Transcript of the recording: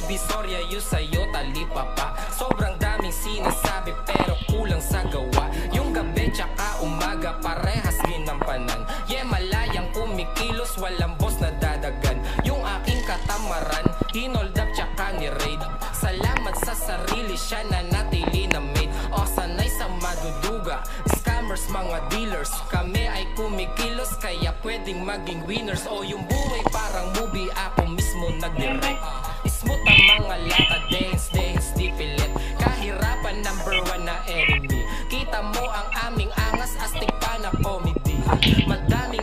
Divisoria yung sa'yo talipa pa. Sobrang daming sinasabi pero kulang sa gawa. Yung gabi tsaka umaga parehas ginampanan. Yeah, malayang kumikilos, walang boss na dadagan. Yung aking katamaran, hinold up tsaka ni-raid. Salamat sa sarili, siya na natili na made. O sanay sa maduduga, scammers, mga dealers. Kami ay kumikilos, kaya pwedeng maging winners. O yung buhay parang movie, ako mismo nag-direct. Smooth ang mga lakad, dance, di pilit. Kahirapan number 1 na enemy. Kita mo ang aming angas, astig pa na comedy. Madami